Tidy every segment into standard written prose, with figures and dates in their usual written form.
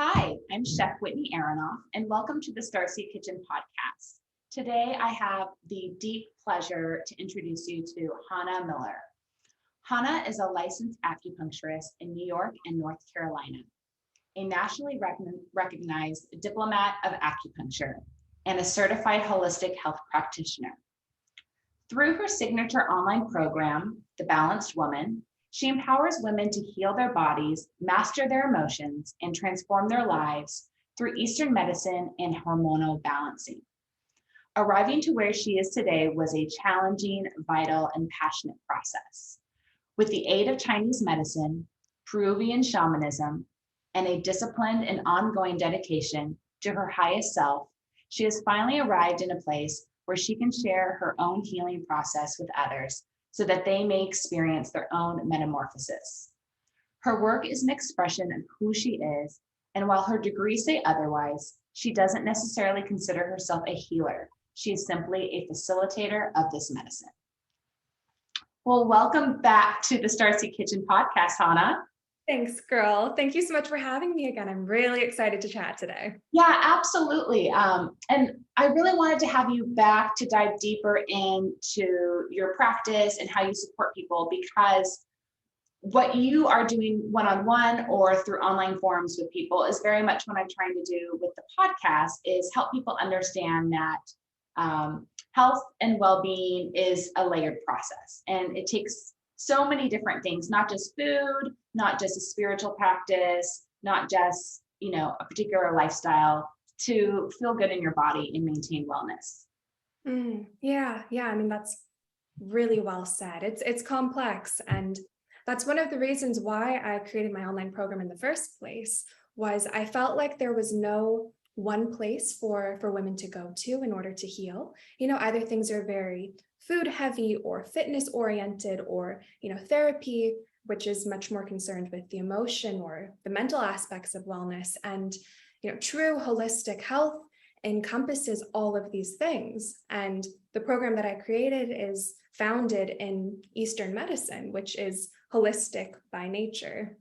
Hi, I'm Chef Whitney Aronoff, and welcome to the Starseed Kitchen podcast. Today, I have the deep pleasure to introduce you to Hana Miller. Hana is a licensed acupuncturist in New York and North Carolina, a nationally recognized diplomat of acupuncture, and a certified holistic health practitioner. Through her signature online program, The Balanced Woman, she empowers women to heal their bodies, master their emotions, and transform their lives through Eastern medicine and hormonal balancing. Arriving to where she is today was a challenging, vital, and passionate process. With the aid of Chinese medicine, Peruvian shamanism, and a disciplined and ongoing dedication to her highest self, she has finally arrived in a place where she can share her own healing process with others so that they may experience their own metamorphosis. Her work is an expression of who she is, and while her degrees say otherwise, she doesn't necessarily consider herself a healer. She is simply a facilitator of this medicine. Well, welcome back to the Starseed Kitchen podcast, Hana. Thanks, girl. Thank you so much for having me again. I'm really excited to chat today. Yeah, absolutely. And I really wanted to have you back to dive deeper into your practice and how you support people, because what you are doing one-on-one or through online forums with people is very much what I'm trying to do with the podcast, is help people understand that health and well-being is a layered process, and it takes so many different things, not just food, not just a spiritual practice, not just, a particular lifestyle to feel good in your body and maintain wellness. Yeah. I mean, that's really well said. It's complex, and that's one of the reasons why I created my online program in the first place. Was I felt like there was no one place for women to go to in order to heal. Either things are very food heavy or fitness oriented, or therapy, which is much more concerned with the emotion or the mental aspects of wellness. And true holistic health encompasses all of these things. And the program that I created is founded in Eastern medicine, which is holistic by nature.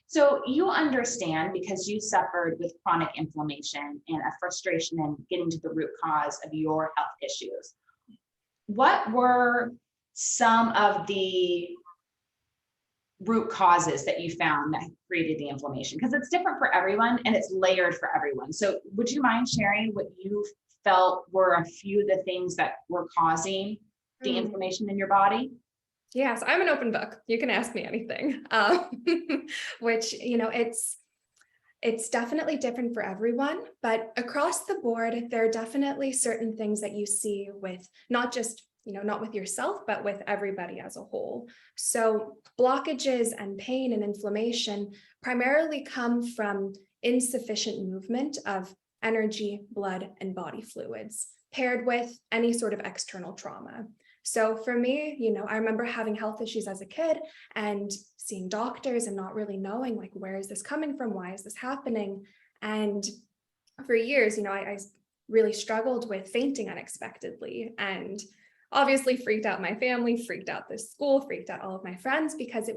So you understand, because you suffered with chronic inflammation and a frustration in getting to the root cause of your health issues. What were some of the root causes that you found that created the inflammation? Because it's different for everyone and it's layered for everyone. So would you mind sharing what you felt were a few of the things that were causing the inflammation in your body? Yes, I'm an open book. You can ask me anything, which, it's definitely different for everyone, but across the board, there are definitely certain things that you see with not just, not with yourself, but with everybody as a whole. So blockages and pain and inflammation primarily come from insufficient movement of energy, blood, and body fluids, paired with any sort of external trauma. So for me, I remember having health issues as a kid and seeing doctors and not really knowing, like, where is this coming from? Why is this happening? And for years, I really struggled with fainting unexpectedly, and obviously freaked out my family, freaked out the school, freaked out all of my friends, because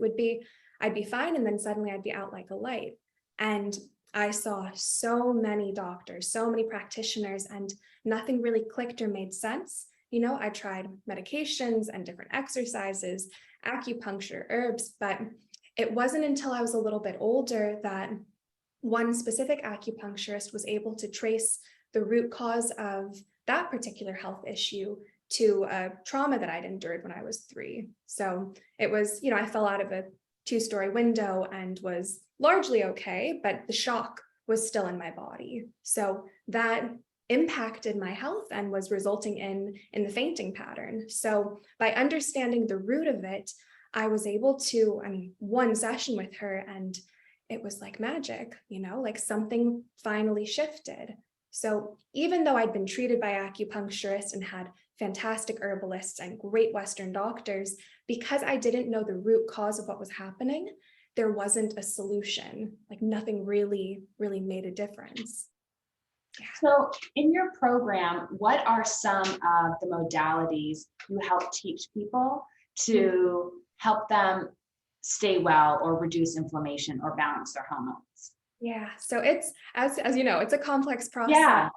I'd be fine, and then suddenly I'd be out like a light. And I saw so many doctors, so many practitioners, and nothing really clicked or made sense. I tried medications and different exercises, acupuncture, herbs, but it wasn't until I was a little bit older that one specific acupuncturist was able to trace the root cause of that particular health issue to a trauma that I'd endured when I was 3. So it was, I fell out of a 2-story window and was largely okay, but the shock was still in my body. So that impacted my health and was resulting in the fainting pattern. So by understanding the root of it, I was able to, one session with her, and it was like magic, like something finally shifted. So even though I'd been treated by acupuncturists and had fantastic herbalists and great Western doctors, because I didn't know the root cause of what was happening, there wasn't a solution. Like, nothing really made a difference. Yeah. So in your program, what are some of the modalities you help teach people to help them stay well or reduce inflammation or balance their hormones? Yeah. So it's, as you know, it's a complex process. Yeah.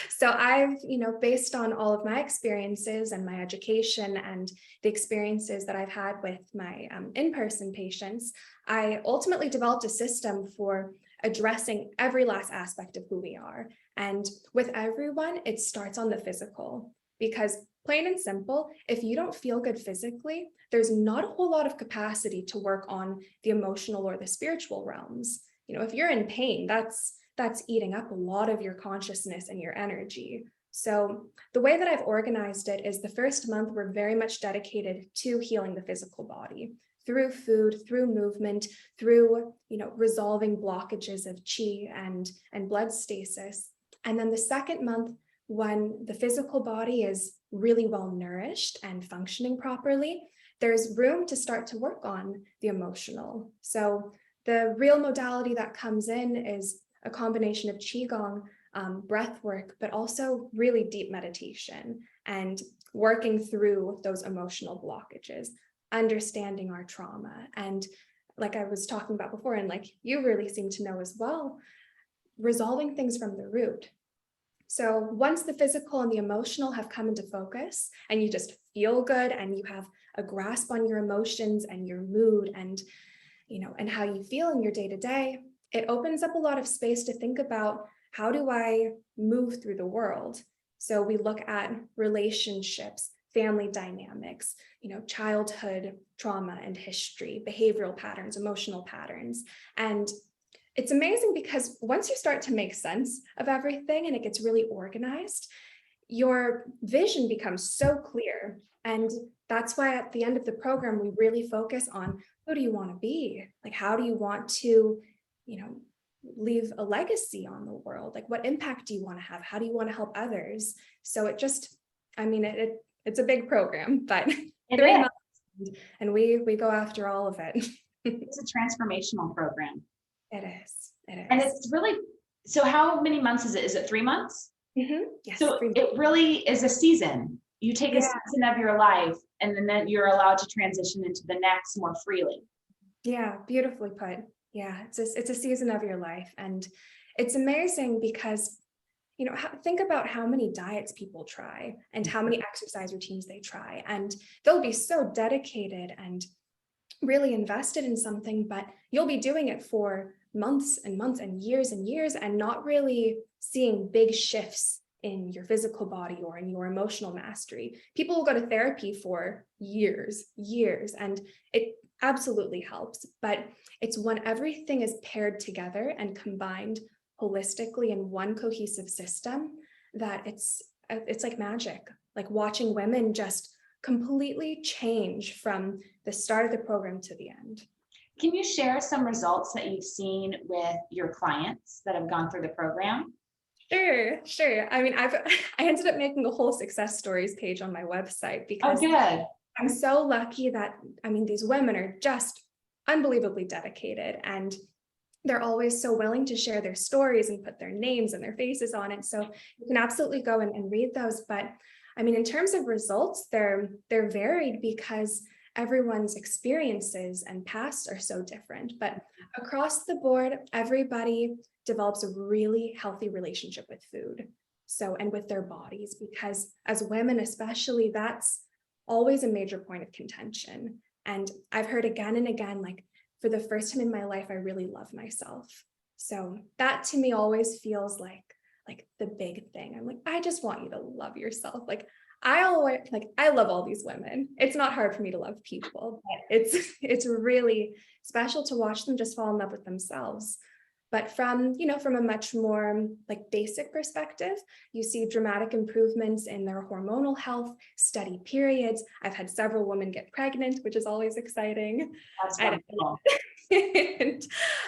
So I've, based on all of my experiences and my education and the experiences that I've had with my in-person patients, I ultimately developed a system for addressing every last aspect of who we are. And with everyone, it starts on the physical, because plain and simple, if you don't feel good physically, there's not a whole lot of capacity to work on the emotional or the spiritual realms. If you're in pain, that's eating up a lot of your consciousness and your energy. So the way that I've organized it is the first month, we're very much dedicated to healing the physical body through food, through movement, through, resolving blockages of chi and blood stasis. And then the second month, when the physical body is really well nourished and functioning properly, there's room to start to work on the emotional. So the real modality that comes in is a combination of qigong, breath work, but also really deep meditation and working through those emotional blockages, understanding our trauma. And like I was talking about before, and like you really seem to know as well, resolving things from the root. So once the physical and the emotional have come into focus and you just feel good and you have a grasp on your emotions and your mood and and how you feel in your day-to-day, it opens up a lot of space to think about, how do I move through the world? So we look at relationships, family dynamics, childhood trauma and history, behavioral patterns, emotional patterns. And it's amazing because once you start to make sense of everything and it gets really organized, your vision becomes so clear. And that's why at the end of the program, we really focus on, who do you want to be? Like, how do you want to, leave a legacy on the world? Like, what impact do you want to have? How do you want to help others? So it just, it's a big program, but It 3 months, and we go after all of it. It's a transformational program. It is. And it's really, so how many months is it? Is it 3 months? Mm-hmm. Yes. So it really is a season. You take a season of your life and then you're allowed to transition into the next more freely. Yeah, beautifully put. Yeah, it's a season of your life. And it's amazing because, think about how many diets people try and how many exercise routines they try. And they'll be so dedicated and really invested in something, but you'll be doing it for months and months and years and not really seeing big shifts in your physical body or in your emotional mastery. People will go to therapy for years, and it absolutely helps, but it's when everything is paired together and combined holistically in one cohesive system that it's like magic, like watching women just completely change from the start of the program to the end. Can you share some results that you've seen with your clients that have gone through the program? Sure. I ended up making a whole success stories page on my website because good. I'm so lucky that, these women are just unbelievably dedicated and they're always so willing to share their stories and put their names and their faces on it. So you can absolutely go and read those. But in terms of results, they're varied because everyone's experiences and pasts are so different. But across the board, everybody develops a really healthy relationship with food. So, and with their bodies, because as women, especially, that's always a major point of contention. And I've heard again and again, like, for the first time in my life, I really love myself. So that to me always feels like the big thing. I'm like, I just want you to love yourself. Like, I love all these women. It's not hard for me to love people, but it's really special to watch them just fall in love with themselves. But from a much more like basic perspective, you see dramatic improvements in their hormonal health, steady periods. I've had several women get pregnant, which is always exciting. That's wonderful.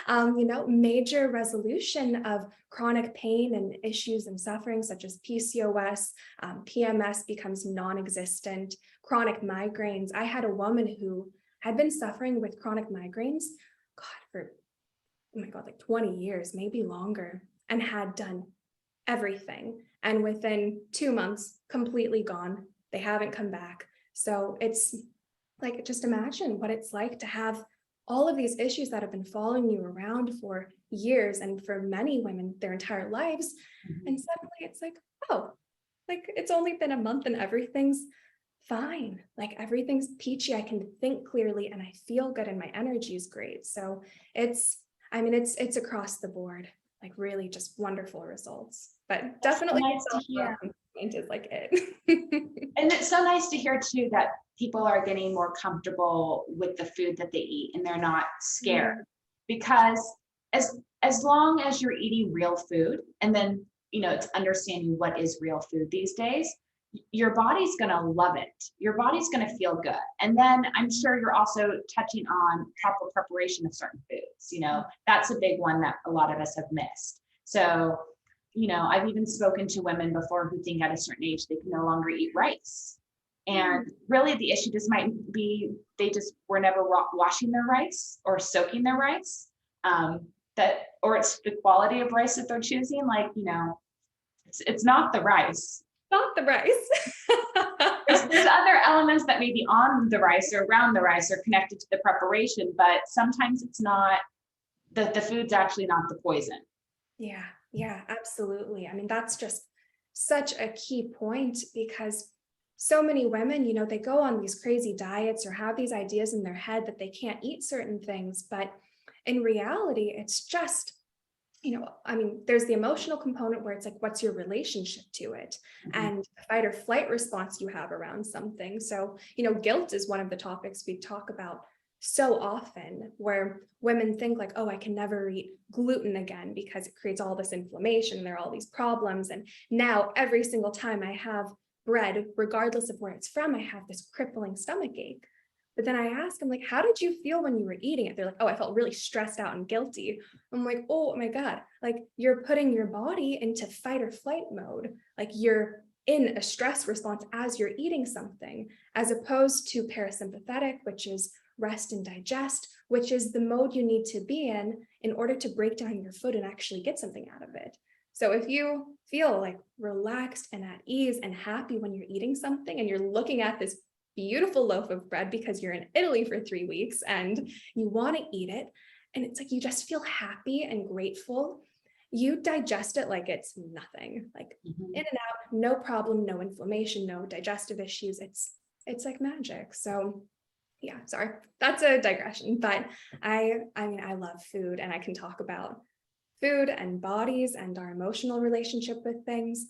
And major resolution of chronic pain and issues and suffering such as PCOS, PMS becomes non-existent, chronic migraines. I had a woman who had been suffering with chronic migraines, for oh my God, like 20 years, maybe longer, and had done everything. And within 2 months, completely gone. They haven't come back. So it's like, just imagine what it's like to have all of these issues that have been following you around for years and for many women their entire lives. Mhm. And suddenly it's like, oh, like it's only been a month and everything's fine. Like everything's peachy. I can think clearly and I feel good and my energy is great. So it's across the board, like really just wonderful results. But That's so definitely nice to hear. is like it. And it's so nice to hear too that people are getting more comfortable with the food that they eat and they're not scared. Because as long as you're eating real food, and then it's understanding what is real food these days, your body's going to love it. Your body's going to feel good. And then I'm sure you're also touching on proper preparation of certain foods. That's a big one that a lot of us have missed. So I've even spoken to women before who think at a certain age they can no longer eat rice. And really the issue just might be they just were never washing their rice or soaking their rice. Or it's the quality of rice that they're choosing. It's not the rice. Not the rice. There's other elements that may be on the rice or around the rice or connected to the preparation, but sometimes it's not, the food's actually not the poison. Yeah, absolutely. I mean, that's just such a key point because so many women, they go on these crazy diets or have these ideas in their head that they can't eat certain things. But in reality, it's just, there's the emotional component where it's like, what's your relationship to it? Mm-hmm. And the fight or flight response you have around something. So, guilt is one of the topics we talk about so often, where women think like, oh, I can never eat gluten again because it creates all this inflammation and there are all these problems. And now every single time I have bread, regardless of where it's from, I have this crippling stomach ache. But then I ask them, like, how did you feel when you were eating it? They're like, oh, I felt really stressed out and guilty. I'm like, oh my God, like you're putting your body into fight or flight mode. Like you're in a stress response as you're eating something, as opposed to parasympathetic, which is rest and digest, which is the mode you need to be in order to break down your food and actually get something out of it. So if you feel like relaxed and at ease and happy when you're eating something and you're looking at this beautiful loaf of bread because you're in Italy for 3 weeks and you want to eat it, and it's like you just feel happy and grateful, you digest it like it's nothing, like in and out, no problem, no inflammation, no digestive issues. It's like magic. So yeah, sorry, that's a digression, but I love food and I can talk about food and bodies and our emotional relationship with things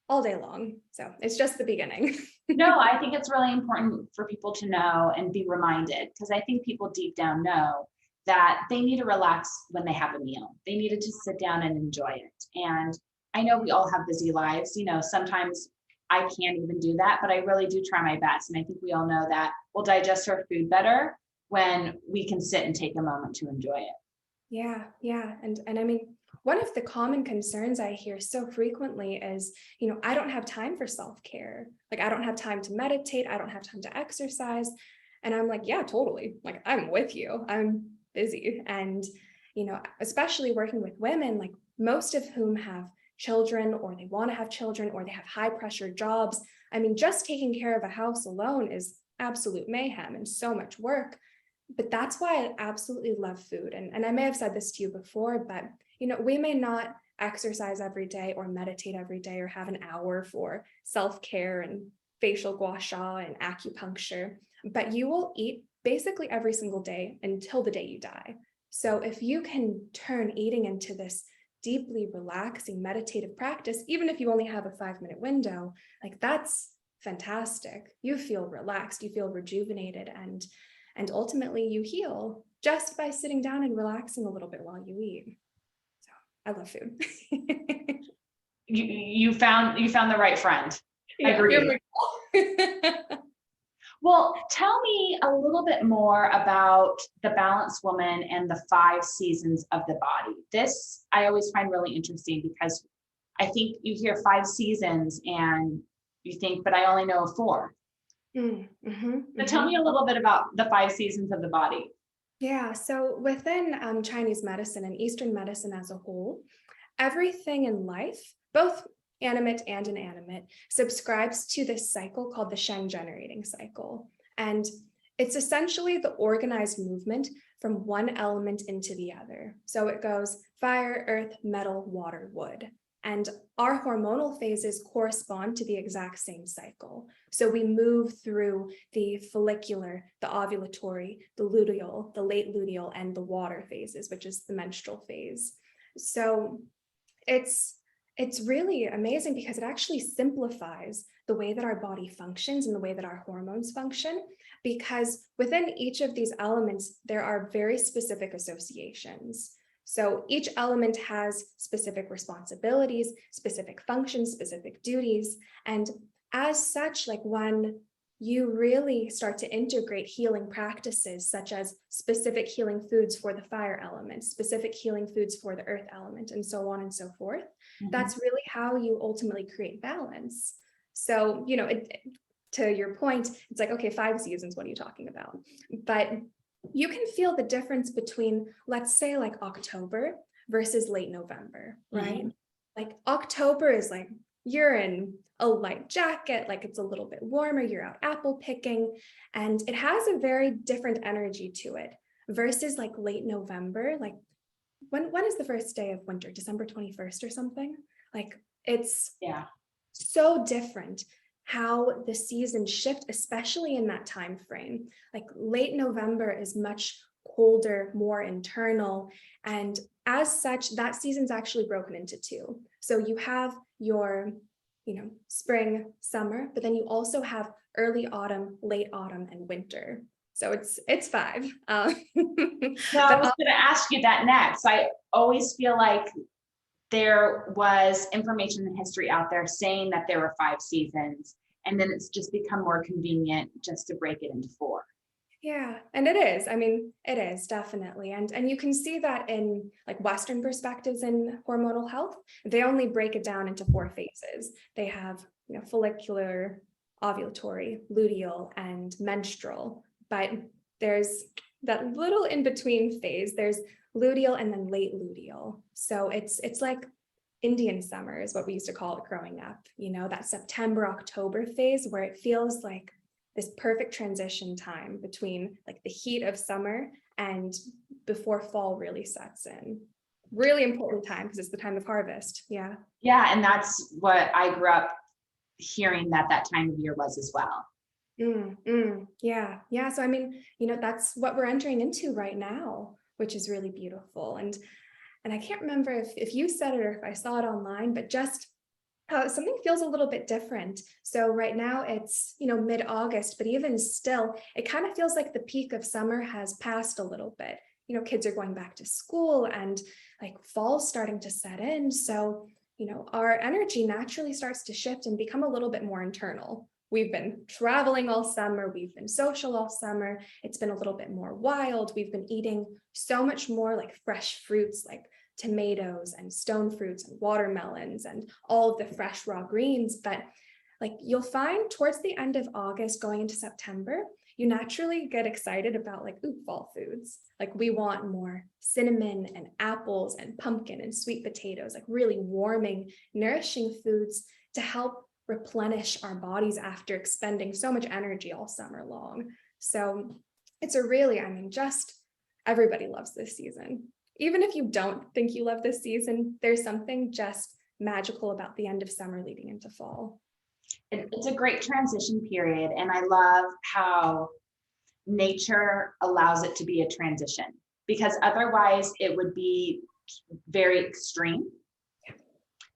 all day long. So it's just the beginning. No, I think it's really important for people to know and be reminded, because I think people deep down know that they need to relax when they have a meal. They needed to sit down and enjoy it. And I know we all have busy lives. Sometimes I can't even do that, but I really do try my best. And I think we all know that we'll digest our food better when we can sit and take a moment to enjoy it. Yeah. And I mean, one of the common concerns I hear so frequently is, I don't have time for self-care. Like, I don't have time to meditate. I don't have time to exercise. And I'm like, yeah, totally. Like, I'm with you. I'm busy. And, especially working with women, like most of whom have children or they want to have children or they have high pressure jobs. I mean, just taking care of a house alone is absolute mayhem and so much work. But that's why I absolutely love food. And I may have said this to you before, but we may not exercise every day or meditate every day or have an hour for self-care and facial gua sha and acupuncture, but you will eat basically every single day until the day you die. So if you can turn eating into this deeply relaxing meditative practice, even if you only have a 5-minute window, like that's fantastic. You feel relaxed, you feel rejuvenated, and ultimately you heal just by sitting down and relaxing a little bit while you eat. So I love food. You found the right friend. Yeah, agreed. Well, tell me a little bit more about the Balanced Woman and the 5 seasons of the body. This I always find really interesting because I think you hear 5 seasons and you think, but I only know of 4. So tell me a little bit about the 5 seasons of the body. Yeah, so within Chinese medicine and Eastern medicine as a whole, everything in life, both animate and inanimate, subscribes to this cycle called the Shen generating cycle. And it's essentially the organized movement from one element into the other. So it goes fire, earth, metal, water, wood. And our hormonal phases correspond to the exact same cycle. So we move through the follicular, the ovulatory, the luteal, the late luteal, and the water phases, which is the menstrual phase. So it's really amazing because it actually simplifies the way that our body functions and the way that our hormones function, because within each of these elements, there are very specific associations. So each element has specific responsibilities, specific functions, specific duties. And as such, like when you really start to integrate healing practices, such as specific healing foods for the fire element, specific healing foods for the earth element, and so on and so forth, that's really how you ultimately create balance. So, to your point, it's like, okay, 5 seasons, what are you talking about? But you can feel the difference between, let's say, like October versus late November, right? Like October is like, you're in a light jacket, like it's a little bit warmer, you're out apple picking, and it has a very different energy to it versus like late November. Like when is the first day of winter? December 21st or something? Like it's so different how the seasons shift, especially in that time frame. Like late November is much colder, more internal, and as such, that season's actually broken into 2. So you have your, spring, summer, but then you also have early autumn, late autumn, and winter. So it's 5. No, I was going to ask you that next. I always feel like there was information in history out there saying that there were 5 seasons, and then it's just become more convenient just to break it into 4. Yeah, and it is. I mean, it is definitely. And you can see that in like Western perspectives in hormonal health. They only break it down into 4 phases. They have, follicular, ovulatory, luteal, and menstrual. But there's that little in between phase. There's luteal and then late luteal. So it's like Indian summer is what we used to call it growing up, that September, October phase where it feels like this perfect transition time between like the heat of summer and before fall really sets in. Really important time because it's the time of harvest. Yeah. Yeah. And that's what I grew up hearing that time of year was as well. Yeah. Yeah. So, I mean, that's what we're entering into right now, which is really beautiful. And I can't remember if you said it or if I saw it online, but just something feels a little bit different. So right now it's, mid-August, but even still, it kind of feels like the peak of summer has passed a little bit. Kids are going back to school and like fall's starting to set in. So, our energy naturally starts to shift and become a little bit more internal. We've been traveling all summer. We've been social all summer. It's been a little bit more wild. We've been eating so much more like fresh fruits, like tomatoes and stone fruits and watermelons and all of the fresh raw greens. But like you'll find towards the end of August going into September, you naturally get excited about like, fall foods. Like we want more cinnamon and apples and pumpkin and sweet potatoes, like really warming, nourishing foods to help replenish our bodies after expending so much energy all summer long. So it's just everybody loves this season. Even if you don't think you love this season, there's something just magical about the end of summer leading into fall. It's a great transition period. And I love how nature allows it to be a transition, because otherwise it would be very extreme.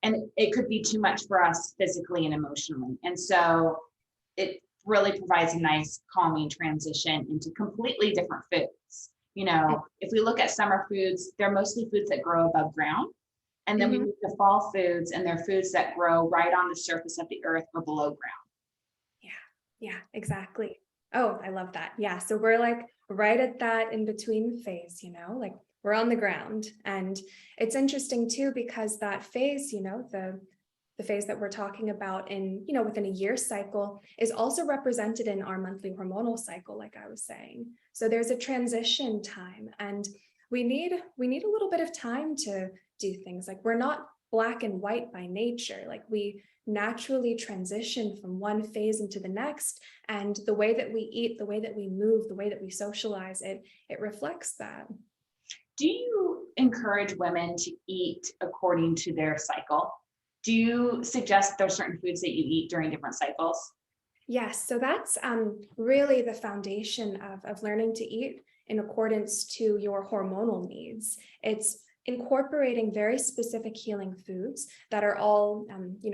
And it could be too much for us physically and emotionally. And so it really provides a nice calming transition into completely different foods. If we look at summer foods, they're mostly foods that grow above ground. And then we move to fall foods, and they're foods that grow right on the surface of the earth or below ground. Yeah, exactly. Oh, I love that. Yeah. So we're like right at that in between phase, like we're on the ground. And it's interesting too, because that phase, the phase that we're talking about in, within a year cycle is also represented in our monthly hormonal cycle, like I was saying. So there's a transition time, and we need a little bit of time to do things. Like we're not black and white by nature. Like we naturally transition from one phase into the next. And the way that we eat, the way that we move, the way that we socialize, it reflects that. Do you encourage women to eat according to their cycle? Do you suggest there's certain foods that you eat during different cycles? Yes, so that's really the foundation of learning to eat in accordance to your hormonal needs. It's incorporating very specific healing foods that are all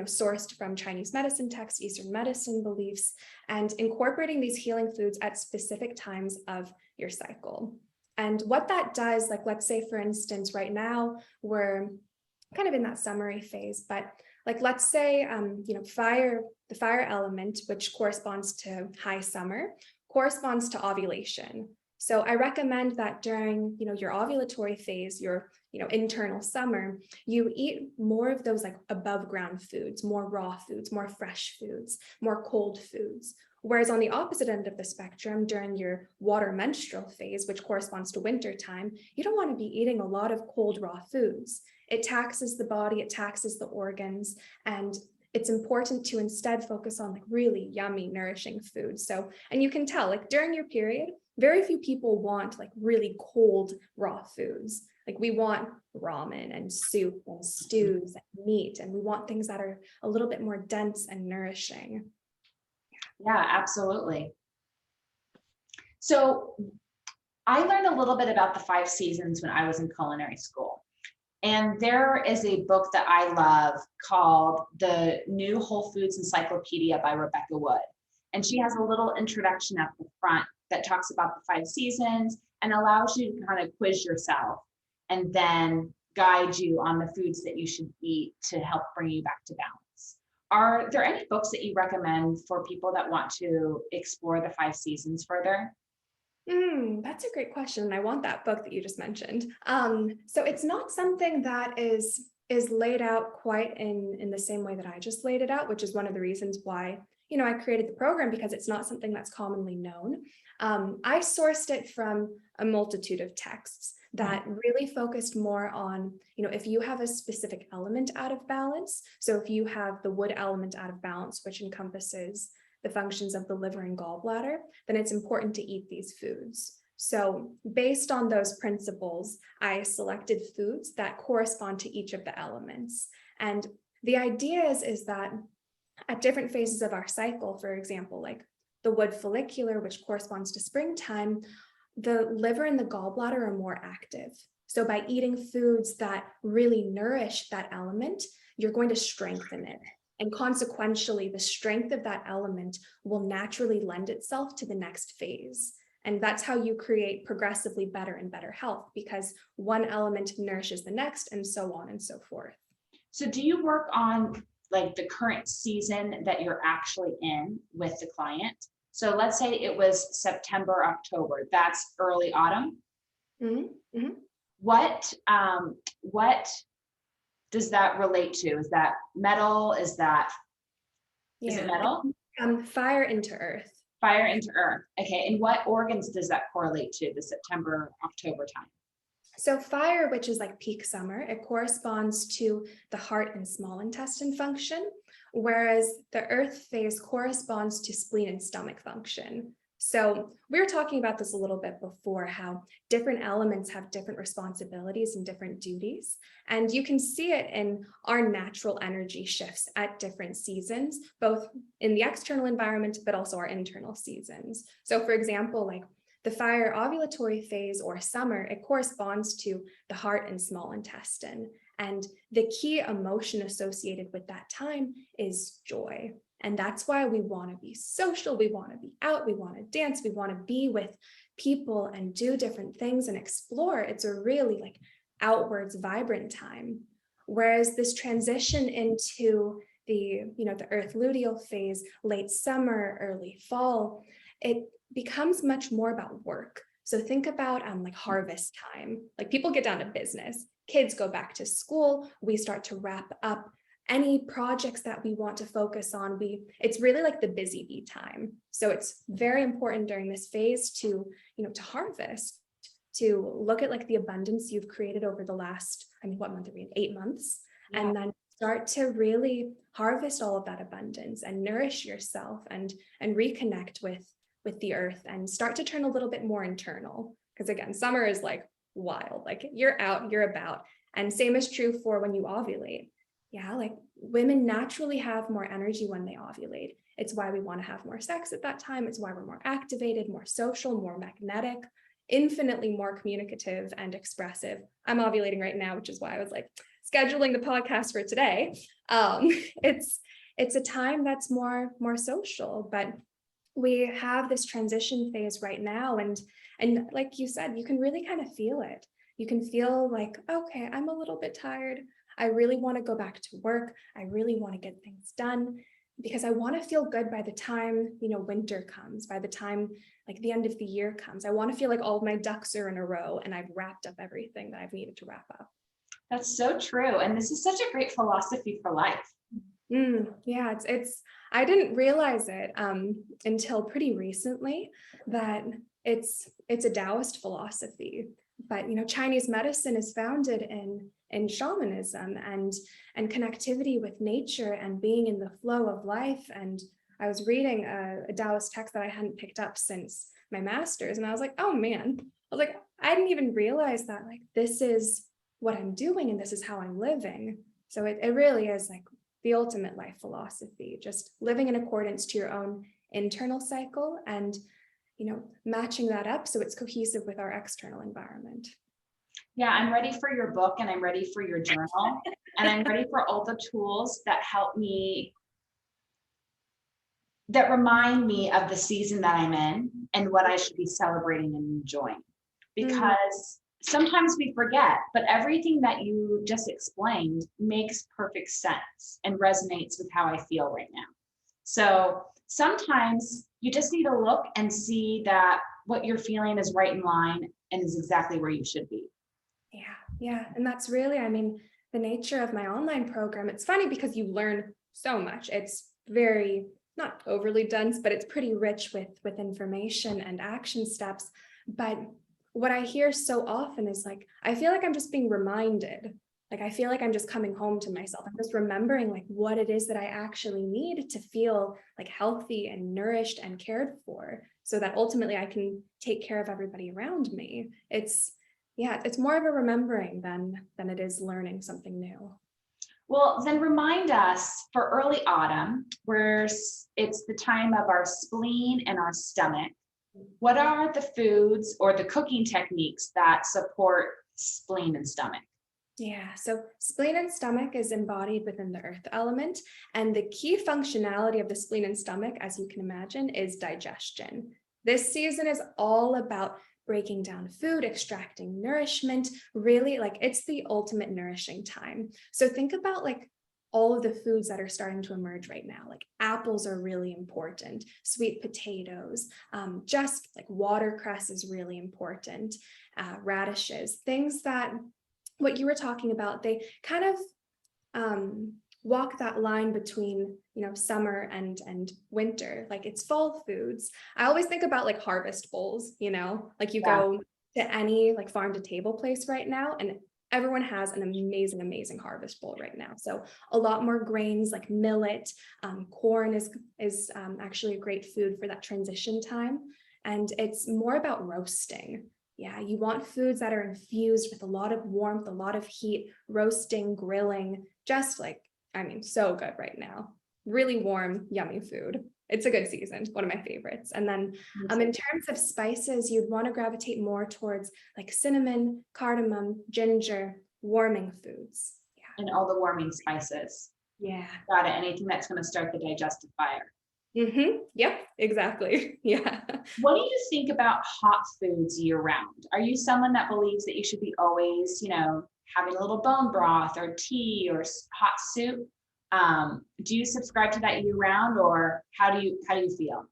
sourced from Chinese medicine texts, Eastern medicine beliefs, and incorporating these healing foods at specific times of your cycle. And what that does, like let's say for instance, right now we're kind of in that summery phase, but like let's say the fire element, which corresponds to high summer, corresponds to ovulation. So I recommend that during your ovulatory phase, your internal summer, you eat more of those like above ground foods, more raw foods, more fresh foods, more cold foods. Whereas on the opposite end of the spectrum, during your water menstrual phase, which corresponds to winter time, you don't want to be eating a lot of cold raw foods. It taxes the body, it taxes the organs, and it's important to instead focus on like really yummy, nourishing food. So, and you can tell like during your period, very few people want like really cold raw foods. Like we want ramen and soup and stews and meat, and we want things that are a little bit more dense and nourishing. Yeah, absolutely. So I learned a little bit about the 5 seasons when I was in culinary school. And there is a book that I love called The New Whole Foods Encyclopedia by Rebecca Wood. And she has a little introduction at the front that talks about the 5 seasons and allows you to kind of quiz yourself and then guide you on the foods that you should eat to help bring you back to balance. Are there any books that you recommend for people that want to explore the 5 seasons further? That's a great question. I want that book that you just mentioned. So it's not something that is laid out quite in the same way that I just laid it out, which is one of the reasons why I created the program, because it's not something that's commonly known. I sourced it from a multitude of texts that really focused more on, if you have a specific element out of balance. So if you have the wood element out of balance, which encompasses the functions of the liver and gallbladder, then it's important to eat these foods. So based on those principles, I selected foods that correspond to each of the elements. And the idea is that at different phases of our cycle, for example, like the wood follicular, which corresponds to springtime, the liver and the gallbladder are more active. So by eating foods that really nourish that element, you're going to strengthen it. And consequentially, the strength of that element will naturally lend itself to the next phase. And that's how you create progressively better and better health, because one element nourishes the next and so on and so forth. So do you work on like the current season that you're actually in with the client? So let's say it was September, October, that's early autumn. Mm-hmm. Mm-hmm. What does that relate to? Is that metal? Is it metal? Fire into earth. Fire into earth. Okay. And what organs does that correlate to, the September, October time? So fire, which is like peak summer, it corresponds to the heart and small intestine function, whereas the earth phase corresponds to spleen and stomach function. So we were talking about this a little bit before, how different elements have different responsibilities and different duties. And you can see it in our natural energy shifts at different seasons, both in the external environment, but also our internal seasons. So for example, like the fire ovulatory phase or summer, it corresponds to the heart and small intestine. And the key emotion associated with that time is joy. And that's why we want to be social, we want to be out, we want to dance, we want to be with people and do different things and explore. It's a really like outwards vibrant time. Whereas this transition into the earth luteal phase, late summer, early fall, it becomes much more about work. So think about like harvest time, like people get down to business, kids go back to school, we start to wrap up any projects that we want to focus on. It's really like the busy bee time. So it's very important during this phase to harvest, to look at like the abundance you've created over the last, what month are we in? 8 months. Yeah. and then start to really harvest all of that abundance and nourish yourself and reconnect with the earth and start to turn a little bit more internal. Because again, summer is like wild, like you're out, you're about. And same is true for when you ovulate. Yeah, like women naturally have more energy when they ovulate. It's why we want to have more sex at that time. It's why we're more activated, more social, more magnetic, infinitely more communicative and expressive. I'm ovulating right now, which is why I was like scheduling the podcast for today. It's a time that's more social, but we have this transition phase right now, and like you said, you can really kind of feel it. You can feel like, okay, I'm a little bit tired. I really want to go back to work. I really want to get things done because I want to feel good by the time, winter comes, by the time like the end of the year comes. I want to feel like all of my ducks are in a row and I've wrapped up everything that I've needed to wrap up. That's so true. And this is such a great philosophy for life. Yeah, it's I didn't realize it until pretty recently that it's a Taoist philosophy. But Chinese medicine is founded in shamanism and connectivity with nature and being in the flow of life. And I was reading a Taoist text that I hadn't picked up since my master's, and I was like, oh man, I didn't even realize that like this is what I'm doing and this is how I'm living. So it really is like the ultimate life philosophy, just living in accordance to your own internal cycle and matching that up so it's cohesive with our external environment. Yeah, I'm ready for your book and I'm ready for your journal and I'm ready for all the tools that help me, that remind me of the season that I'm in and what I should be celebrating and enjoying. Because sometimes we forget, but everything that you just explained makes perfect sense and resonates with how I feel right now. So sometimes you just need to look and see that what you're feeling is right in line and is exactly where you should be. Yeah. And that's really, the nature of my online program. It's funny because you learn so much. It's very, not overly dense, but it's pretty rich with information and action steps. But what I hear so often is like, I feel like I'm just being reminded. Like, I feel like I'm just coming home to myself. I'm just remembering like what it is that I actually need to feel like healthy and nourished and cared for so that ultimately I can take care of everybody around me. It's more of a remembering than it is learning something new. Well, then remind us for early autumn, where it's the time of our spleen and our stomach. What are the foods or the cooking techniques that support spleen and stomach? Yeah, so spleen and stomach is embodied within the earth element. And the key functionality of the spleen and stomach, as you can imagine, is digestion. This season is all about breaking down food, extracting nourishment, really like it's the ultimate nourishing time. So think about like all of the foods that are starting to emerge right now. Like apples are really important, sweet potatoes, just like watercress is really important, radishes, things that what you were talking about, they kind of walk that line between summer and winter. Like it's fall foods. I always think about like harvest bowls, like you go to any like farm to table place right now and everyone has an amazing harvest bowl right now. So a lot more grains like millet, corn is actually a great food for that transition time. And it's more about roasting. Yeah, you want foods that are infused with a lot of warmth, a lot of heat, roasting, grilling, just like, so good right now. Really warm, yummy food. It's a good season, one of my favorites. And then in terms of spices, you'd want to gravitate more towards like cinnamon, cardamom, ginger, warming foods. Yeah. And all the warming spices. Yeah. Got it. Anything that's going to start the digestive fire. Yep, exactly. Yeah. What do you think about hot foods year round? Are you someone that believes that you should be always, having a little bone broth or tea or hot soup? Do you subscribe to that year round, or how do you feel?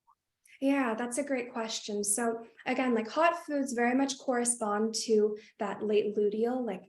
Yeah, that's a great question. So again, like hot foods very much correspond to that late luteal, like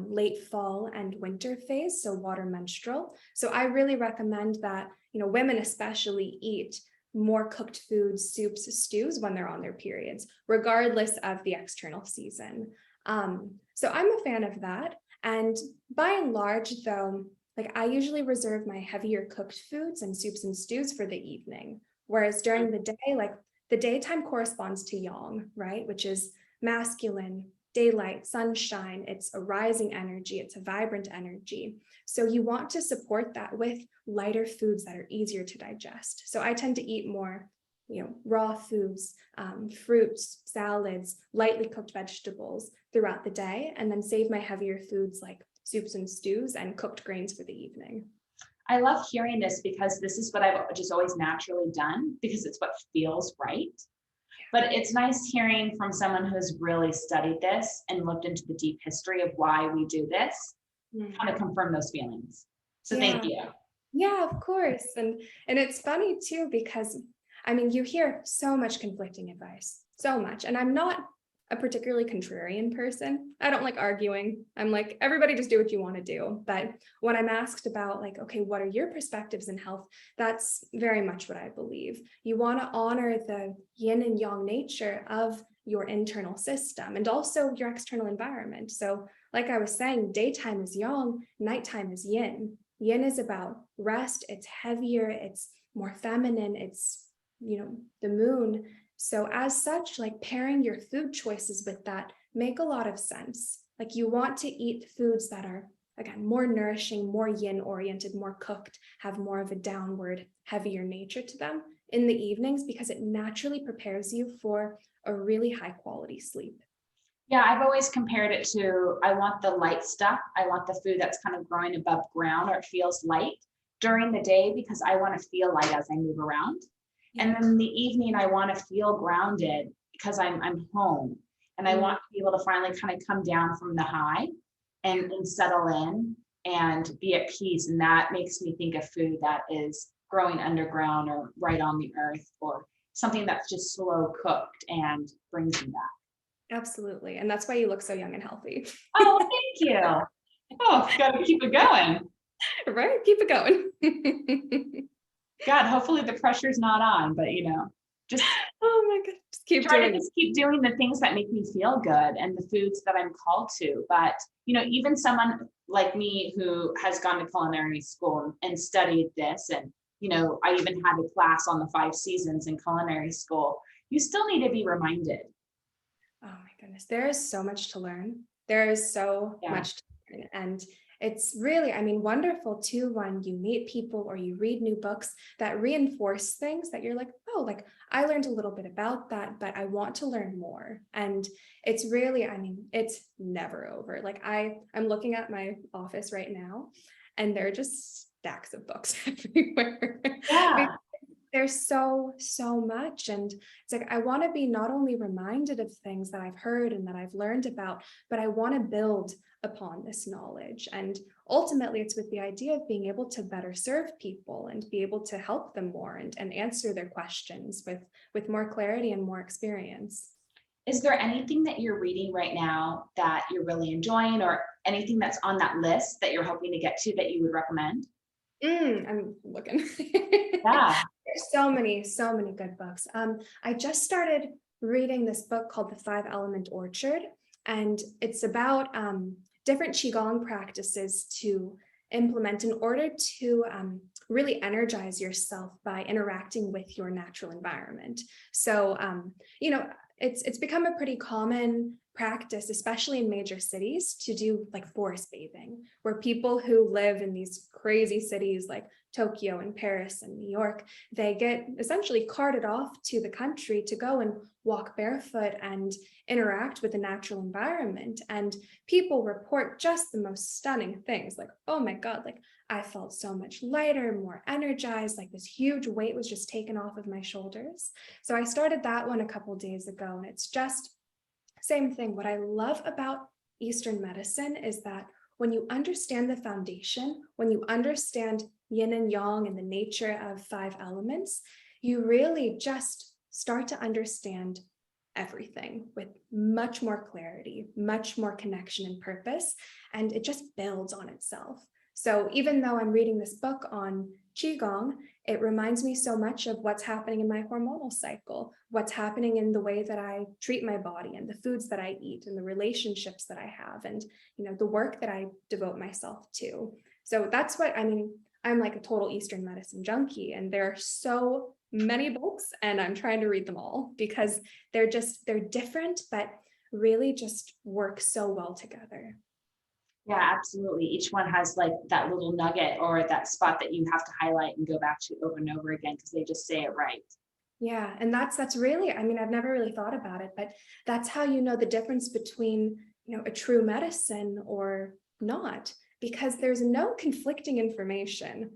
late fall and winter phase, so water menstrual. So I really recommend that, women especially eat more cooked foods, soups, stews when they're on their periods, regardless of the external season. So I'm a fan of that. And by and large, though, like I usually reserve my heavier cooked foods and soups and stews for the evening. Whereas during the day, like the daytime corresponds to yang, right? Which is masculine, daylight, sunshine. It's a rising energy. It's a vibrant energy. So you want to support that with lighter foods that are easier to digest. So I tend to eat more, raw foods, fruits, salads, lightly cooked vegetables throughout the day, and then save my heavier foods like soups and stews and cooked grains for the evening. I love hearing this because this is what I've just always naturally done because it's what feels right. But it's nice hearing from someone who's really studied this and looked into the deep history of why we do this, kind of confirm those feelings. So thank you. Yeah, of course. And it's funny too, because I mean, you hear so much conflicting advice, so much. And I'm not a particularly contrarian person. I don't like arguing. I'm like, everybody just do what you want to do. But when I'm asked about like, okay, what are your perspectives in health? That's very much what I believe. You want to honor the yin and yang nature of your internal system and also your external environment. So like I was saying, daytime is yang, nighttime is yin. Yin is about rest. It's heavier. It's more feminine. It's, the moon. So as such, like pairing your food choices with that make a lot of sense. Like you want to eat foods that are, again, more nourishing, more yin oriented, more cooked, have more of a downward, heavier nature to them in the evenings because it naturally prepares you for a really high quality sleep. Yeah, I've always compared it to, I want the light stuff. I want the food that's kind of growing above ground or it feels light during the day because I want to feel light as I move around. And then in the evening, I want to feel grounded because I'm home and I want to be able to finally kind of come down from the high and settle in and be at peace. And that makes me think of food that is growing underground or right on the earth or something that's just slow cooked and brings me back. Absolutely. And that's why you look so young and healthy. Oh, thank you. Oh, gotta keep it going. Right? Keep it going. God, hopefully the pressure's not on, but just oh my God, just keep doing the things that make me feel good and the foods that I'm called to. But even someone like me who has gone to culinary school and studied this, and I even had a class on the 5 seasons in culinary school. You still need to be reminded. Oh my goodness, there is so much to learn. There is so much to learn, and it's really, wonderful too when you meet people or you read new books that reinforce things that you're like, oh, like I learned a little bit about that, but I want to learn more. And it's really, it's never over. Like I'm looking at my office right now and there are just stacks of books everywhere. Yeah. There's so much. And it's like, I want to be not only reminded of things that I've heard and that I've learned about, but I want to build upon this knowledge. And ultimately, it's with the idea of being able to better serve people and be able to help them more and answer their questions with more clarity and more experience. Is there anything that you're reading right now that you're really enjoying or anything that's on that list that you're hoping to get to that you would recommend? I'm looking. Yeah. There's so many good books. I just started reading this book called The 5-Element Orchard, and it's about different Qigong practices to implement in order to really energize yourself by interacting with your natural environment. So, it's become a pretty common practice, especially in major cities, to do like forest bathing, where people who live in these crazy cities like Tokyo and Paris and New York, they get essentially carted off to the country to go and walk barefoot and interact with the natural environment. And people report just the most stunning things like, oh my God, like I felt so much lighter, more energized, like this huge weight was just taken off of my shoulders. So I started that one a couple of days ago, and it's just same thing. What I love about Eastern medicine is that when you understand the foundation, when you understand yin and yang and the nature of 5 elements, you really just start to understand everything with much more clarity, much more connection and purpose, and it just builds on itself. So even though I'm reading this book on Qigong, it reminds me so much of what's happening in my hormonal cycle, what's happening in the way that I treat my body and the foods that I eat and the relationships that I have and, the work that I devote myself to. So that's what, I mean, I'm like a total Eastern medicine junkie, and there are so many books and I'm trying to read them all because they're different, but really just work so well together. Yeah, absolutely. Each one has like that little nugget or that spot that you have to highlight and go back to over and over again because they just say it right. Yeah, and that's really, I mean, I've never really thought about it, but that's how you know the difference between, a true medicine or not, because there's no conflicting information.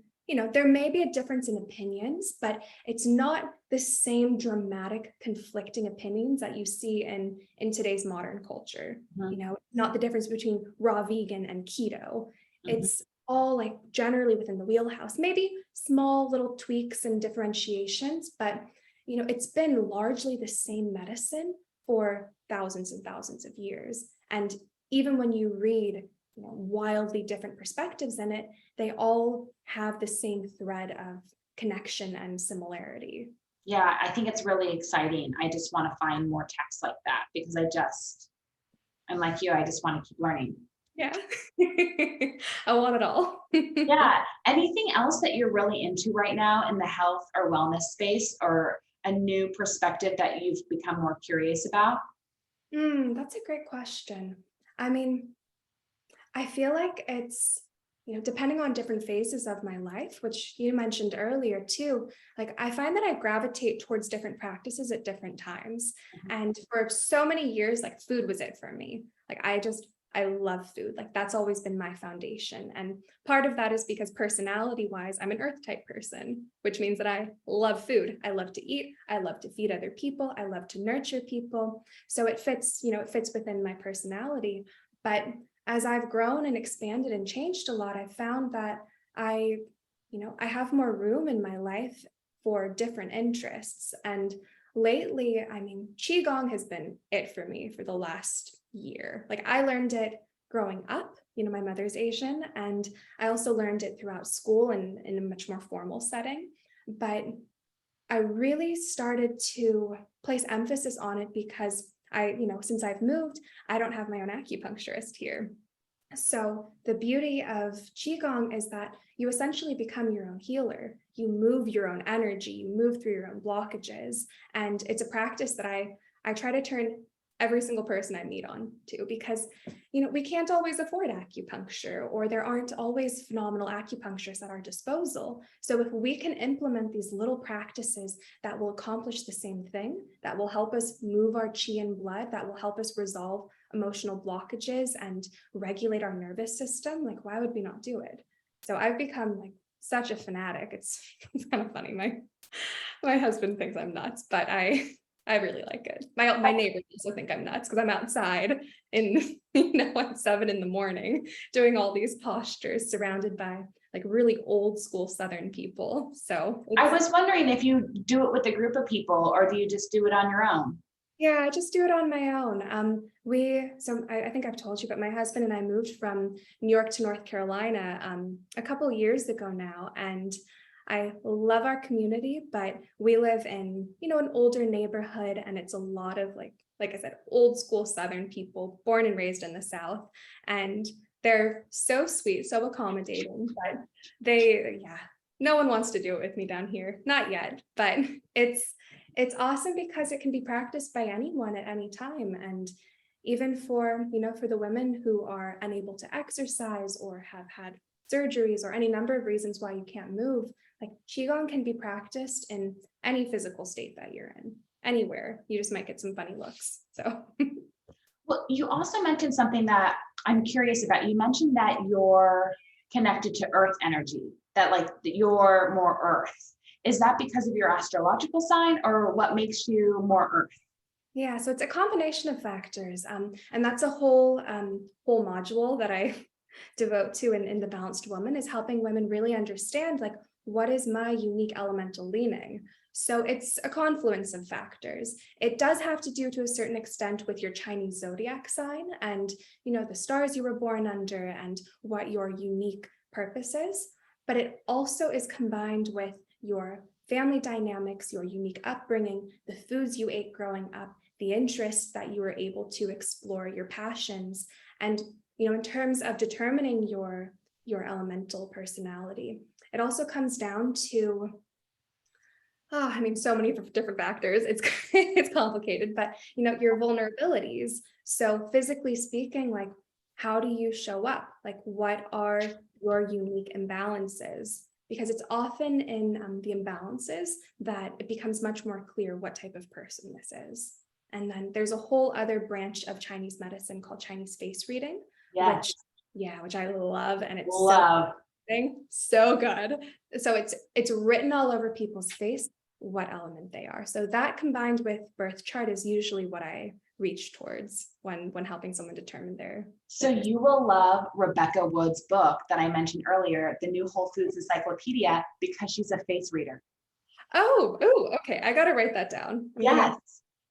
There may be a difference in opinions, but it's not the same dramatic conflicting opinions that you see in today's modern culture. Mhm, Not the difference between raw vegan and keto. mhm. It's all like generally within the wheelhouse, maybe small little tweaks and differentiations, but it's been largely the same medicine for thousands and thousands of years. And even when you read, wildly different perspectives in it, they all have the same thread of connection and similarity. Yeah, I think it's really exciting. I just want to find more texts like that because I'm like you, I just want to keep learning. Yeah. I want it all. Yeah. Anything else that you're really into right now in the health or wellness space or a new perspective that you've become more curious about? That's a great question. I mean, I feel like it's, depending on different phases of my life, which you mentioned earlier too, like I find that I gravitate towards different practices at different times. Mhm. And for so many years, like food was it for me. I love food. Like that's always been my foundation. And part of that is because personality wise, I'm an earth type person, which means that I love food. I love to eat. I love to feed other people. I love to nurture people. So it fits within my personality. But as I've grown and expanded and changed a lot, I've found that I, I have more room in my life for different interests. And lately, I mean, Qigong has been it for me for the last year. Like I learned it growing up, my mother's Asian, and I also learned it throughout school and in a much more formal setting. But I really started to place emphasis on it because since I've moved, I don't have my own acupuncturist here. So the beauty of Qigong is that you essentially become your own healer. You move your own energy, you move through your own blockages. And it's a practice that I try to turn every single person I meet on to because, we can't always afford acupuncture or there aren't always phenomenal acupuncturists at our disposal. So if we can implement these little practices that will accomplish the same thing, that will help us move our qi and blood, that will help us resolve emotional blockages and regulate our nervous system, like why would we not do it? So I've become like such a fanatic. It's kind of funny. My husband thinks I'm nuts, but I really like it. My neighbors also think I'm nuts because I'm outside in at 7 a.m. doing all these postures surrounded by like really old school Southern people. So I was wondering if you do it with a group of people or do you just do it on your own? yeah, I just do it on my own. I think I've told you, but my husband and I moved from New York to North Carolina a couple years ago now, and I love our community, but we live in, an older neighborhood, and it's a lot of like I said, old school Southern people, born and raised in the South, and they're so sweet, so accommodating, but yeah, no one wants to do it with me down here, not yet, but it's awesome because it can be practiced by anyone at any time. And even for the women who are unable to exercise or have had surgeries or any number of reasons why you can't move, like Qigong can be practiced in any physical state that you're in, anywhere. You just might get some funny looks. So Well, you also mentioned something that I'm curious about. You mentioned that you're connected to earth energy, that like that you're more earth. Is that because of your astrological sign or what makes you more earth? yeah, so it's a combination of factors. And that's a whole module that I devote to in the Balanced Woman, is helping women really understand like what is my unique elemental leaning. So it's a confluence of factors. It does have to do to a certain extent with your Chinese zodiac sign and the stars you were born under and what your unique purposes, but it also is combined with your family dynamics, your unique upbringing, the foods you ate growing up, the interests that you were able to explore, your passions. And, in terms of determining your elemental personality, it also comes down to, so many different factors. It's it's complicated, but your vulnerabilities. So physically speaking, like, how do you show up? Like, what are your unique imbalances? Because it's often in the imbalances that it becomes much more clear what type of person this is. And then there's a whole other branch of Chinese medicine called Chinese face reading, Yes. which I love, and it's Love. so good. So it's written all over people's face what element they are. So that combined with birth chart is usually what I reach towards when helping someone determine their. So you will love Rebecca Wood's book that I mentioned earlier, The New Whole Foods Encyclopedia, because she's a face reader. Oh, okay. I got to write that down. Yes.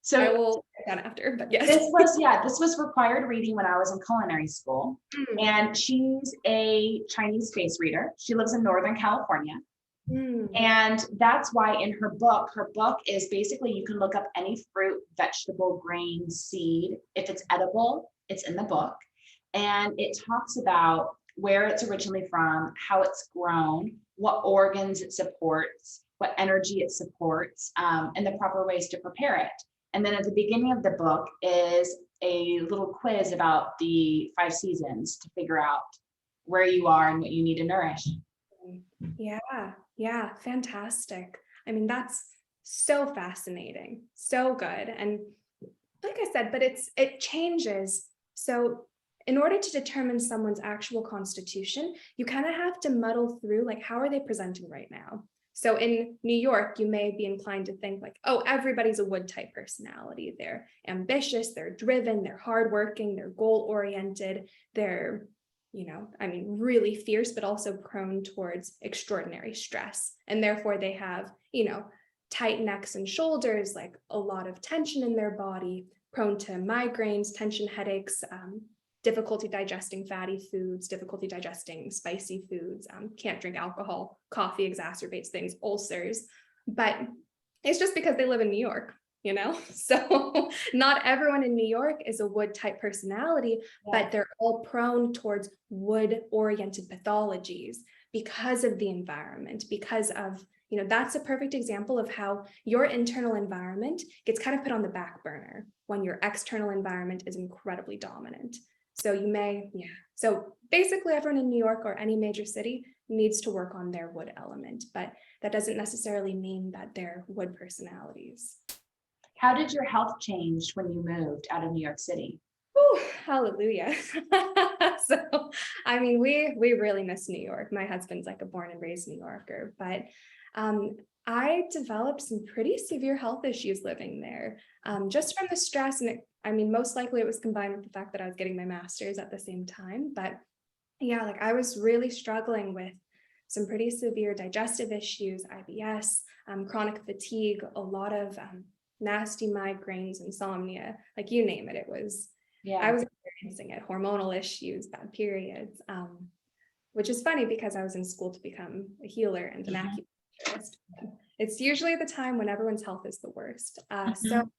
So I will write that after, but yes. This was required reading when I was in culinary school. And she's a Chinese face reader. She lives in Northern California. And that's why in her book is basically, you can look up any fruit, vegetable, grain, seed. If it's edible, it's in the book. And it talks about where it's originally from, how it's grown, what organs it supports, what energy it supports, and the proper ways to prepare it. And then at the beginning of the book is a little quiz about the 5 seasons to figure out where you are and what you need to nourish. Yeah, fantastic. That's so fascinating, so good. And like I said, but it changes. So in order to determine someone's actual constitution, you kind of have to muddle through, like, how are they presenting right now? So in New York, you may be inclined to think like, oh, everybody's a wood type personality. They're ambitious, they're driven, they're hardworking, they're goal-oriented, they're, really fierce, but also prone towards extraordinary stress. And therefore they have, tight necks and shoulders, like a lot of tension in their body, prone to migraines, tension headaches, difficulty digesting fatty foods, difficulty digesting spicy foods, can't drink alcohol, coffee exacerbates things, ulcers. But it's just because they live in New York, So not everyone in New York is a wood type personality, but they're all prone towards wood oriented pathologies because of the environment, because of, that's a perfect example of how your internal environment gets kind of put on the back burner when your external environment is incredibly dominant. So so basically everyone in New York or any major city needs to work on their wood element, but that doesn't necessarily mean that they're wood personalities. How did your health change when you moved out of New York City? Oh, hallelujah. So, we really miss New York. My husband's like a born and raised New Yorker, but I developed some pretty severe health issues living there, just from the stress. And most likely it was combined with the fact that I was getting my master's at the same time. But yeah, like, I was really struggling with some pretty severe digestive issues, IBS, chronic fatigue, a lot of nasty migraines, insomnia, like you name it. I was experiencing it, hormonal issues, bad periods, which is funny because I was in school to become a healer and an acupuncturist. It's usually the time when everyone's health is the worst. So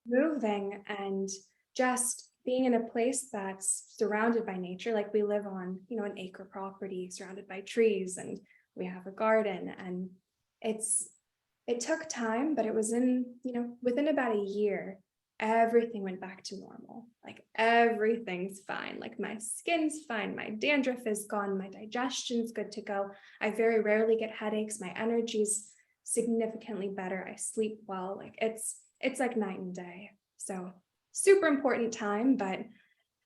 moving and just being in a place that's surrounded by nature, like we live on, an acre property surrounded by trees, and we have a garden, and it took time, but it was within about a year, everything went back to normal. Like, everything's fine. Like, my skin's fine. My dandruff is gone. My digestion's good to go. I very rarely get headaches. My energy's significantly better. I sleep well. Like, it's like night and day. So super important time, but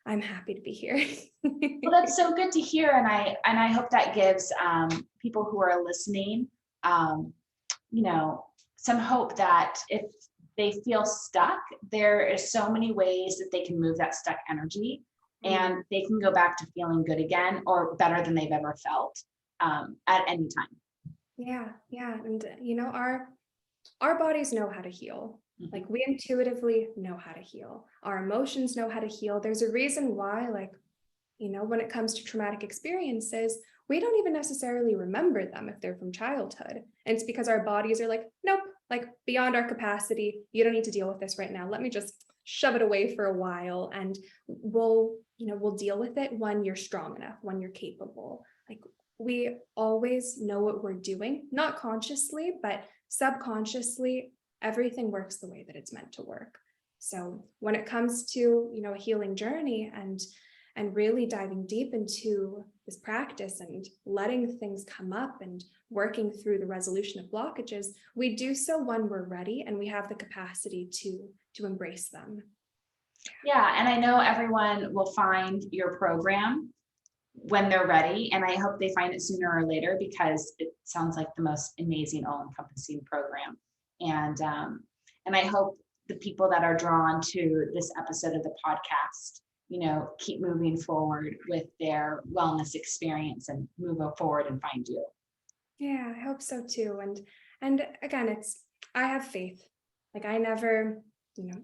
I'm happy to be here. Well, that's so good to hear. And I hope that gives people who are listening, some hope that if they feel stuck, there is so many ways that they can move that stuck energy, and they can go back to feeling good again, or better than they've ever felt at any time. Yeah. And our bodies know how to heal. Like, we intuitively know how to heal. Our emotions know how to heal. There's a reason why, like, when it comes to traumatic experiences, we don't even necessarily remember them if they're from childhood. And it's because our bodies are like, nope, like beyond our capacity. You don't need to deal with this right now. Let me just shove it away for a while, and we'll deal with it when you're strong enough, when you're capable. Like, we always know what we're doing, not consciously, but subconsciously, everything works the way that it's meant to work. So when it comes to, a healing journey and really diving deep into this practice and letting things come up and working through the resolution of blockages, we do so when we're ready and we have the capacity to embrace them. Yeah, and I know everyone will find your program when they're ready, and I hope they find it sooner or later, because it sounds like the most amazing, all-encompassing program. And I hope the people that are drawn to this episode of the podcast, keep moving forward with their wellness experience and move forward and find you. Yeah, I hope so too. And again, I have faith. Like, I never,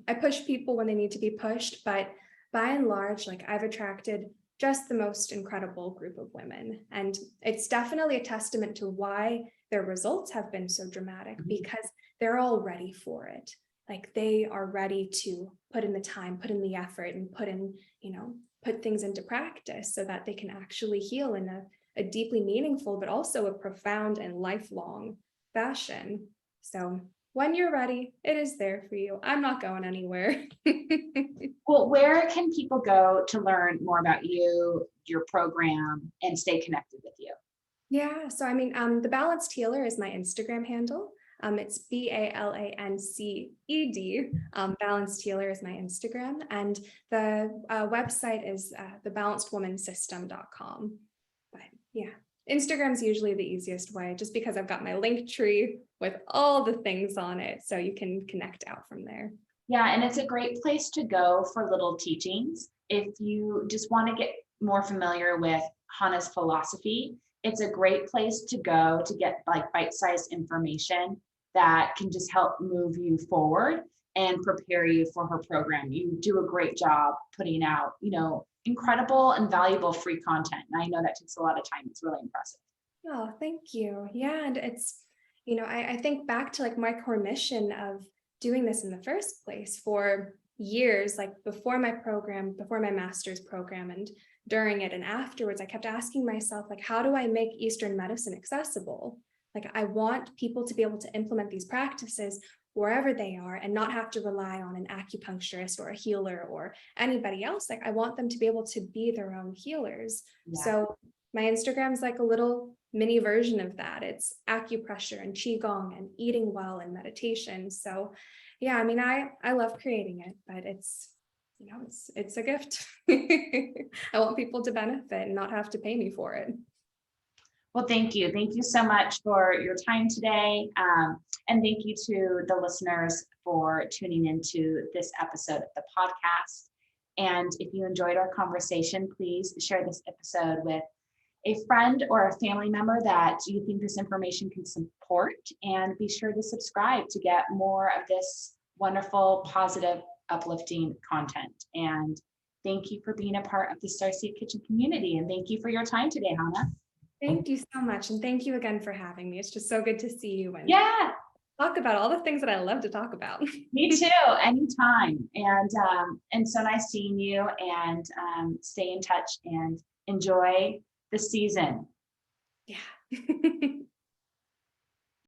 I push people when they need to be pushed, but by and large, like, I've attracted just the most incredible group of women. And it's definitely a testament to why their results have been so dramatic, because they're all ready for it. Like, they are ready to put in the time, put in the effort, and put things into practice so that they can actually heal in a deeply meaningful, but also a profound and lifelong fashion. So when you're ready, it is there for you. I'm not going anywhere. Well, where can people go to learn more about you, your program, and stay connected with you? Yeah, so the Balanced Healer is my Instagram handle. It's BALANCED. Balanced Healer is my Instagram, and the website is thebalancedwomansystem.com. But yeah, Instagram's usually the easiest way, just because I've got my link tree with all the things on it, so you can connect out from there. Yeah, and it's a great place to go for little teachings. If you just want to get more familiar with Hana's philosophy, it's a great place to go to get like bite-sized information that can just help move you forward and prepare you for her program. You do a great job putting out, incredible and valuable free content. And I know that takes a lot of time. It's really impressive. Oh, thank you. Yeah, and it's, I think back to like my core mission of doing this in the first place for years, like before my program, before my master's program, and during it and afterwards. I kept asking myself, like, how do I make Eastern medicine accessible? Like, I want people to be able to implement these practices wherever they are and not have to rely on an acupuncturist or a healer or anybody else. Like, I want them to be able to be their own healers. Yeah. So my Instagram's like a little mini version of that. It's acupressure and qigong and eating well and meditation. So yeah, I love creating it, but it's a gift. I want people to benefit and not have to pay me for it. Well, thank you. Thank you so much for your time today. And thank you to the listeners for tuning into this episode of the podcast. And if you enjoyed our conversation, please share this episode with a friend or a family member that you think this information can support, and be sure to subscribe to get more of this wonderful, positive, uplifting content. And thank you for being a part of the Starseed Kitchen community. And thank you for your time today, Hana. Thank you so much. And thank you again for having me. It's just so good to see you and talk about all the things that I love to talk about. Me too, anytime. And so nice seeing you, and stay in touch and enjoy the season. Yeah.